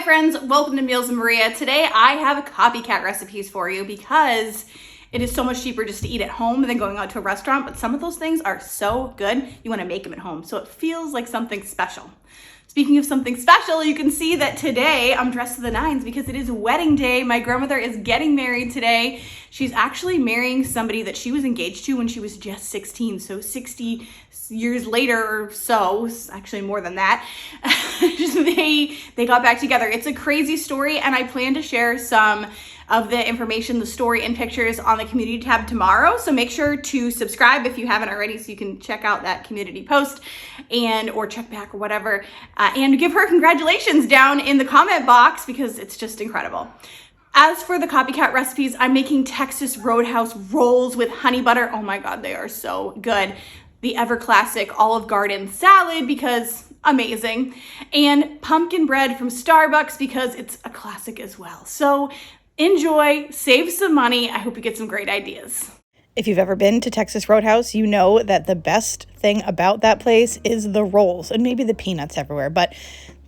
friends, welcome to Meals with Maria. Today I have copycat recipes for you because it is so much cheaper just to eat at home than going out to a restaurant, but some of those things are so good, you want to make them at home, so it feels like something special. Speaking of something special, you can see that today I'm dressed to the nines because it is wedding day. My grandmother is getting married today. She's actually marrying somebody that she was engaged to when she was just 16, so 60 years later or so, actually more than that, they got back together. It's a crazy story, and I plan to share some of the information, the story, and pictures on the community tab tomorrow. So make sure to subscribe if you haven't already so you can check out that community post or check back or whatever. And give her congratulations down in the comment box because it's just incredible. As for the copycat recipes, I'm making Texas Roadhouse rolls with honey butter. Oh my God, they are so good. The ever classic Olive Garden salad because amazing. And pumpkin bread from Starbucks because it's a classic as well. So enjoy, save some money. I hope you get some great ideas. If you've ever been to Texas Roadhouse, you know that the best thing about that place is the rolls and maybe the peanuts everywhere, but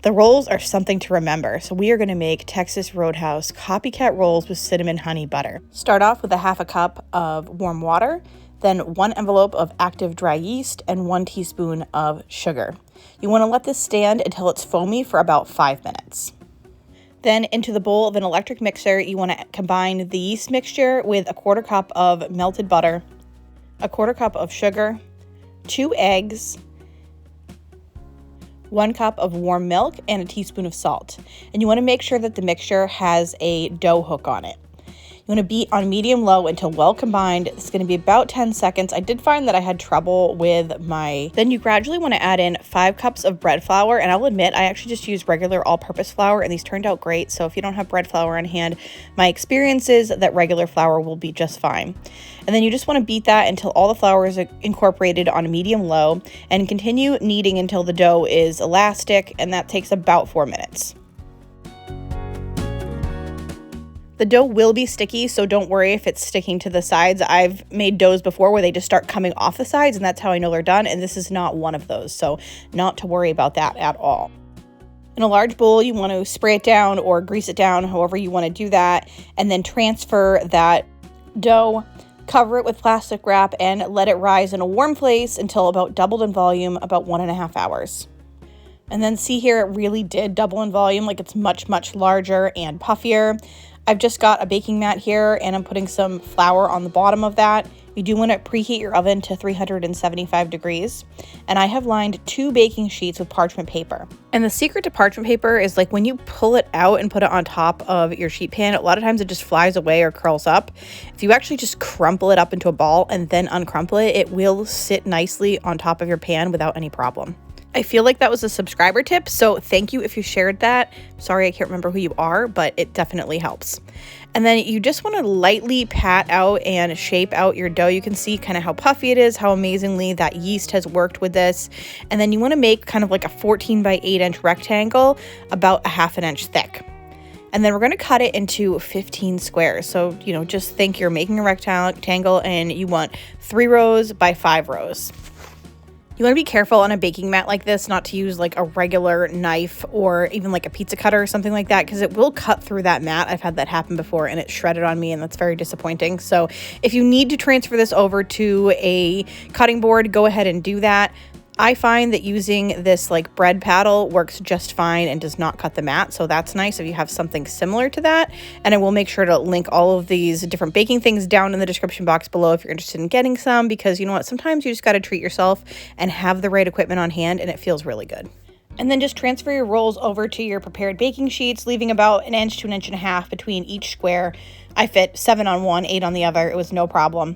the rolls are something to remember. So we are going to make Texas Roadhouse copycat rolls with cinnamon honey butter. Start off with a half a cup of warm water, then 1 envelope of active dry yeast and 1 teaspoon of sugar. You want to let this stand until it's foamy for about 5 minutes. Then into the bowl of an electric mixer, you want to combine the yeast mixture with a 1/4 cup of melted butter, a 1/4 cup of sugar, 2 eggs, 1 cup of warm milk, and a teaspoon of salt. And you want to make sure that the mixture has a dough hook on it. You want to beat on medium-low until well combined. It's going to be about 10 seconds. I did find that I had trouble with Then you gradually want to add in 5 cups of bread flour, and I'll admit I actually just used regular all-purpose flour, and these turned out great. So if you don't have bread flour on hand, my experience is that regular flour will be just fine. And then you just want to beat that until all the flour is incorporated on medium-low, and continue kneading until the dough is elastic, and that takes about 4 minutes. The dough will be sticky, so don't worry if it's sticking to the sides. I've made doughs before where they just start coming off the sides, and that's how I know they're done, and this is not one of those, so not to worry about that at all. In a large bowl, you want to spray it down or grease it down, however you want to do that, and then transfer that dough, cover it with plastic wrap, and let it rise in a warm place until about doubled in volume, about 1.5 hours. And then see here, it really did double in volume, like it's much, much larger and puffier. I've just got a baking mat here and I'm putting some flour on the bottom of that. You do want to preheat your oven to 375 degrees. And I have lined 2 baking sheets with parchment paper. And the secret to parchment paper is like when you pull it out and put it on top of your sheet pan, a lot of times it just flies away or curls up. If you actually just crumple it up into a ball and then uncrumple it, it will sit nicely on top of your pan without any problem. I feel like that was a subscriber tip, so thank you if you shared that. Sorry, I can't remember who you are, but it definitely helps. And then you just want to lightly pat out and shape out your dough. You can see kind of how puffy it is, how amazingly that yeast has worked with this. And then you want to make kind of like a 14 by 8 inch rectangle, about a 1/2 inch thick. And then we're going to cut it into 15 squares. So, just think you're making a rectangle and you want 3 rows by 5 rows. You want to be careful on a baking mat like this not to use like a regular knife or even like a pizza cutter or something like that because it will cut through that mat. I've had that happen before and it shredded on me and that's very disappointing. So if you need to transfer this over to a cutting board, go ahead and do that. I find that using this like bread paddle works just fine and does not cut the mat. So that's nice if you have something similar to that. And I will make sure to link all of these different baking things down in the description box below if you're interested in getting some, because you know what, sometimes you just got to treat yourself and have the right equipment on hand and it feels really good. And then just transfer your rolls over to your prepared baking sheets, leaving about 1 inch to 1.5 inches between each square. I fit 7 on one, 8 on the other. It was no problem.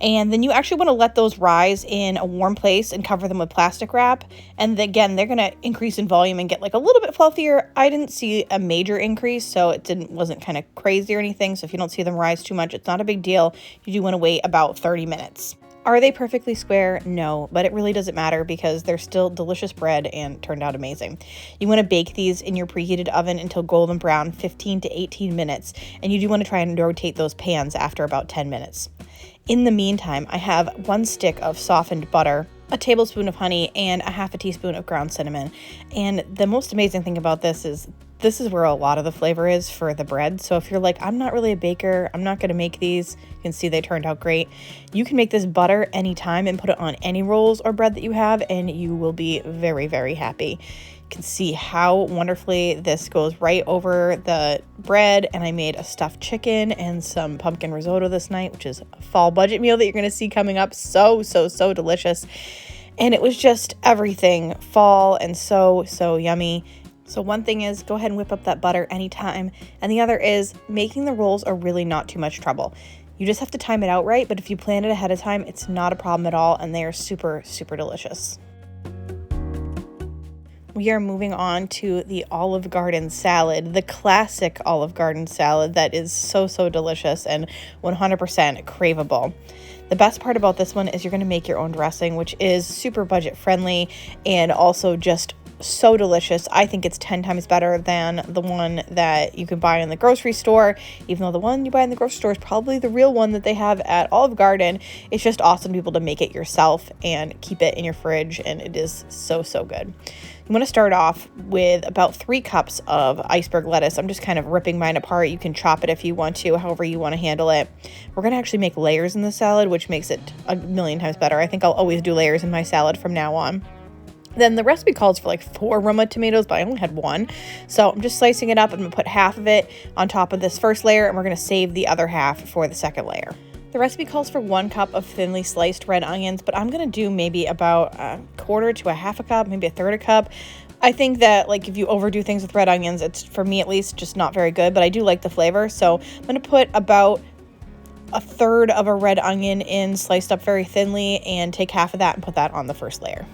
And then you actually want to let those rise in a warm place and cover them with plastic wrap. And again, they're going to increase in volume and get like a little bit fluffier. I didn't see a major increase, so it wasn't kind of crazy or anything. So if you don't see them rise too much, it's not a big deal. You do want to wait about 30 minutes. Are they perfectly square? No, but it really doesn't matter because they're still delicious bread and turned out amazing. You want to bake these in your preheated oven until golden brown, 15 to 18 minutes. And you do want to try and rotate those pans after about 10 minutes. In the meantime, I have 1 stick of softened butter, a tablespoon of honey, and a 1/2 teaspoon of ground cinnamon. And the most amazing thing about this is This is where a lot of the flavor is for the bread. So if you're like, I'm not really a baker, I'm not going to make these, you can see they turned out great. You can make this butter anytime and put it on any rolls or bread that you have, and you will be very, very happy. You can see how wonderfully this goes right over the bread. And I made a stuffed chicken and some pumpkin risotto this night, which is a fall budget meal that you're going to see coming up. So delicious. And it was just everything fall and so yummy. So one thing is go ahead and whip up that butter anytime. And the other is making the rolls are really not too much trouble. You just have to time it out right. But if you plan it ahead of time, it's not a problem at all. And they are super delicious. We are moving on to the Olive Garden salad, the classic Olive Garden salad that is so delicious and 100% craveable. The best part about this one is you're going to make your own dressing, which is super budget friendly and also just so delicious. I think it's 10 times better than the one that you can buy in the grocery store, even though the one you buy in the grocery store is probably the real one that they have at Olive Garden. It's just awesome to be able to make it yourself and keep it in your fridge, and it is so good. You want to start off with about 3 cups of iceberg lettuce. I'm just kind of ripping mine apart. You can chop it if you want to, however you want to handle it. We're going to actually make layers in the salad, which makes it a million times better. I think I'll always do layers in my salad from now on. Then the recipe calls for like 4 Roma tomatoes, but I only had 1. So I'm just slicing it up. I'm going to put half of it on top of this first layer, and we're going to save the other half for the second layer. The recipe calls for 1 cup of thinly sliced red onions, but I'm going to do maybe about a quarter to a half a cup, maybe a third a cup. I think that like if you overdo things with red onions, it's, for me at least, just not very good, but I do like the flavor. So I'm going to put about a third of a red onion in, sliced up very thinly, and take half of that and put that on the first layer.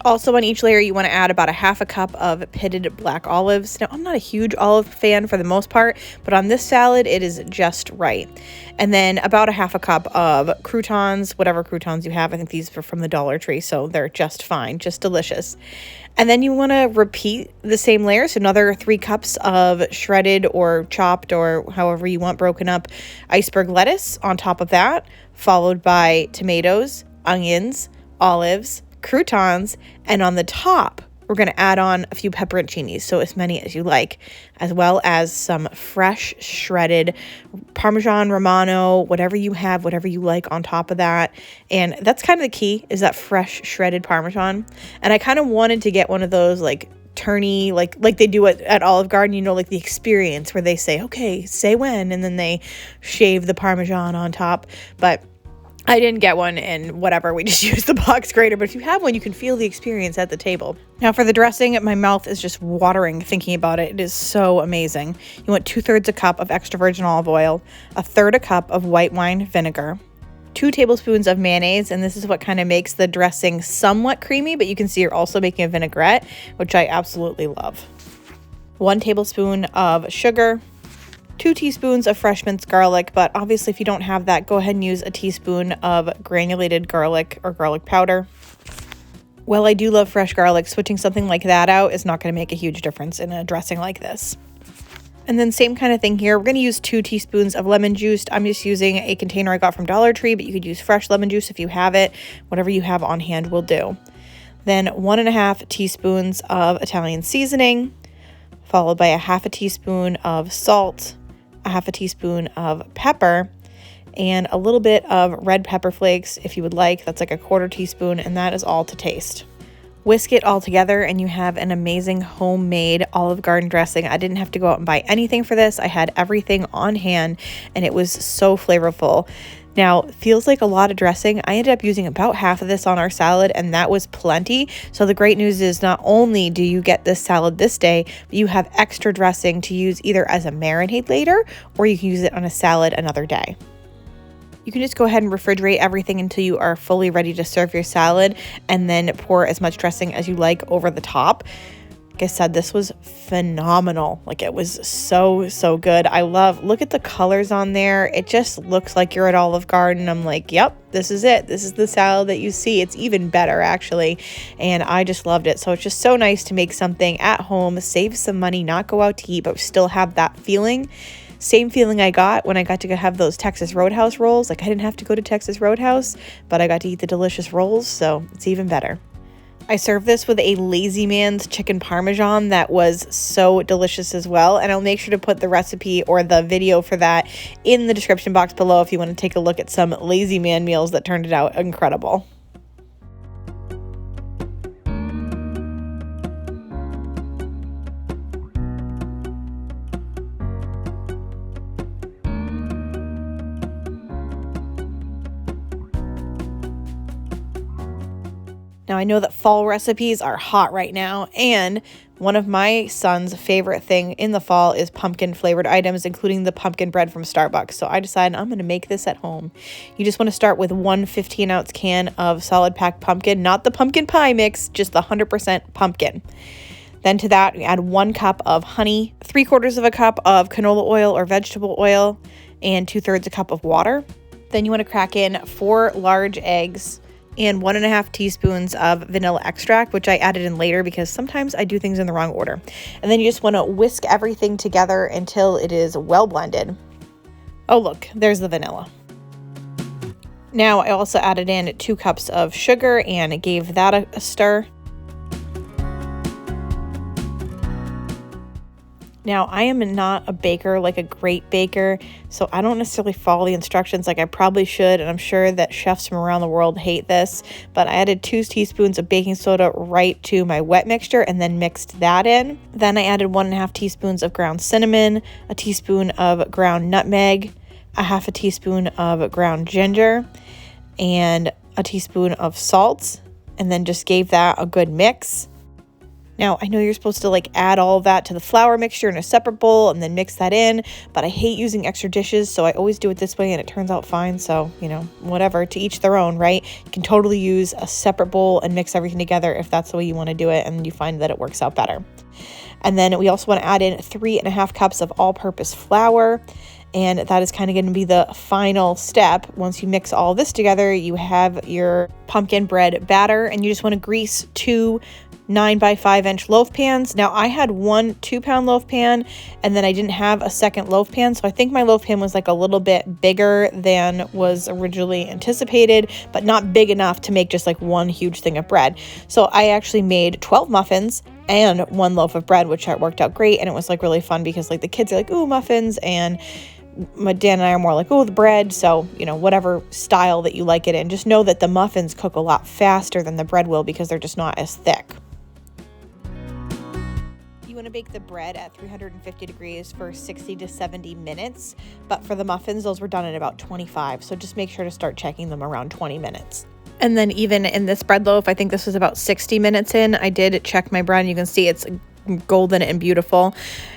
Also on each layer, you want to add about a half a cup of pitted black olives. Now, I'm not a huge olive fan for the most part, but on this salad, it is just right. And then about a half a cup of croutons, whatever croutons you have. I think these are from the Dollar Tree, so they're just fine, just delicious. And then you want to repeat the same layer, so another 3 cups of shredded or chopped or however you want broken up iceberg lettuce on top of that, followed by tomatoes, onions, olives, croutons, and on the top we're going to add on a few pepperoncinis, so as many as you like, as well as some fresh shredded Parmesan Romano, whatever you have, whatever you like on top of that. And that's kind of the key, is that fresh shredded Parmesan. And I kind of wanted to get one of those like turny, like they do at Olive Garden, you know, like the experience where they say, okay, say when, and then they shave the Parmesan on top. But I didn't get one, and whatever, we just used the box grater. But if you have one, you can feel the experience at the table. Now for the dressing, my mouth is just watering thinking about it. It is so amazing. You want 2/3 a cup of extra virgin olive oil, 1/3 a cup of white wine vinegar, 2 tablespoons of mayonnaise, and this is what kind of makes the dressing somewhat creamy, but you can see you're also making a vinaigrette, which I absolutely love. 1 tablespoon of sugar, 2 teaspoons of fresh minced garlic, but obviously if you don't have that, go ahead and use a teaspoon of granulated garlic or garlic powder. While I do love fresh garlic, switching something like that out is not going to make a huge difference in a dressing like this. And then same kind of thing here. We're going to use 2 teaspoons of lemon juice. I'm just using a container I got from Dollar Tree, but you could use fresh lemon juice if you have it. Whatever you have on hand will do. Then 1.5 teaspoons of Italian seasoning, followed by a 1/2 teaspoon of salt, a 1/2 teaspoon of pepper, and a little bit of red pepper flakes if you would like. That's like a 1/4 teaspoon, and that is all to taste. Whisk it all together and you have an amazing homemade Olive Garden dressing. I didn't have to go out and buy anything for this. I had everything on hand and it was so flavorful. Now, it feels like a lot of dressing. I ended up using about half of this on our salad, and that was plenty. So the great news is not only do you get this salad this day, but you have extra dressing to use either as a marinade later, or you can use it on a salad another day. You can just go ahead and refrigerate everything until you are fully ready to serve your salad, and then pour as much dressing as you like over the top. Like I said, this was phenomenal. Like, it was so good. Look at the colors on there. It just looks like you're at Olive Garden. I'm like, yep, this is it. This is the salad that you see. It's even better, actually. And I just loved it. So it's just so nice to make something at home, save some money, not go out to eat, but still have that feeling. Same feeling I got when I got to have those Texas Roadhouse rolls. Like, I didn't have to go to Texas Roadhouse, but I got to eat the delicious rolls, so it's even better. I served this with a Lazy Man's chicken parmesan that was so delicious as well. And I'll make sure to put the recipe or the video for that in the description box below if you want to take a look at some Lazy Man meals that turned out incredible. Now, I know that fall recipes are hot right now, and one of my son's favorite thing in the fall is pumpkin flavored items, including the pumpkin bread from Starbucks. So I decided I'm going to make this at home. You just want to start with one 15-ounce can of solid packed pumpkin, not the pumpkin pie mix, just the 100% pumpkin. Then to that, we add 1 cup of honey, 3/4 of a cup of canola oil or vegetable oil, and 2/3 a cup of water. Then you want to crack in 4 large eggs and 1.5 teaspoons of vanilla extract, which I added in later because sometimes I do things in the wrong order. And then you just want to whisk everything together until it is well blended. Oh, look, there's the vanilla. Now I also added in 2 cups of sugar and gave that a stir. Now, I am not a baker, like a great baker, so I don't necessarily follow the instructions like I probably should, and I'm sure that chefs from around the world hate this, but I added 2 teaspoons of baking soda right to my wet mixture and then mixed that in. Then I added 1.5 teaspoons of ground cinnamon, a teaspoon of ground nutmeg, a 1/2 teaspoon of ground ginger, and a teaspoon of salt, and then just gave that a good mix. Now, I know you're supposed to add all of that to the flour mixture in a separate bowl and then mix that in, but I hate using extra dishes, so I always do it this way and it turns out fine. So, whatever, to each their own, right? You can totally use a separate bowl and mix everything together if that's the way you want to do it and you find that it works out better. And then we also want to add in 3.5 cups of all-purpose flour. And that is kind of going to be the final step. Once you mix all this together, you have your pumpkin bread batter, and you just want to grease 2 9x5-inch loaf pans. Now, I had 1 2-pound loaf pan, and then I didn't have a second loaf pan, so I think my loaf pan was a little bit bigger than was originally anticipated, but not big enough to make just one huge thing of bread. So I actually made 12 muffins and 1 loaf of bread, which worked out great, and it was really fun because the kids are like, ooh, muffins, and my Dan and I are more like, oh, the bread. So, whatever style that you like it in, just know that the muffins cook a lot faster than the bread will because they're just not as thick. You want to bake the bread at 350 degrees for 60 to 70 minutes, but for the muffins, those were done in about 25. So just make sure to start checking them around 20 minutes. And then even in this bread loaf, I think this was about 60 minutes in, I did check my bread, and you can see it's golden and beautiful,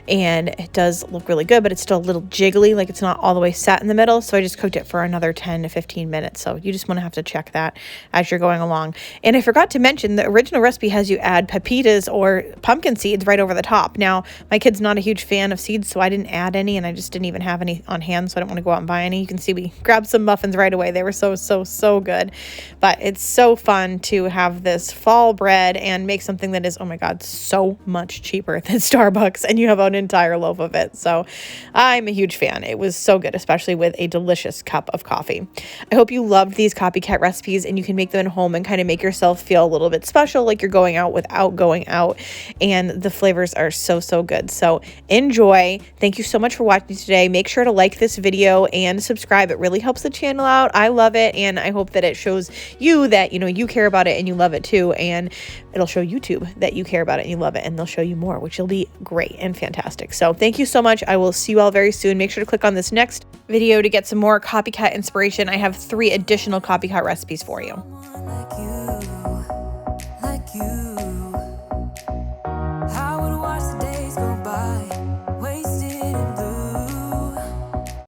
and it does look really good, but it's still a little jiggly, it's not all the way set in the middle. So I just cooked it for another 10 to 15 minutes. So you just want to have to check that as you're going along. And I forgot to mention, the original recipe has you add pepitas or pumpkin seeds right over the top. Now, my kid's not a huge fan of seeds, so I didn't add any, and I just didn't even have any on hand, so I don't want to go out and buy any. You can see we grabbed some muffins right away. They were so good. But it's so fun to have this fall bread and make something that is, oh my God, so much cheaper than Starbucks, and you have an entire loaf of it. So I'm a huge fan. It was so good, especially with a delicious cup of coffee. I hope you loved these Copycat recipes and you can make them at home and kind of make yourself feel a little bit special, like you're going out without going out, and the flavors are so good. So enjoy. Thank you so much for watching today. Make sure to like this video and subscribe. It really helps the channel out. I love it, and I hope that it shows you that you care about it and you love it too, and it'll show YouTube that you care about it and you love it, and they'll show you more, which will be great and fantastic. So thank you so much. I will see you all very soon. Make sure to click on this next video to get some more Copycat inspiration. I have 3 additional Copycat recipes for you.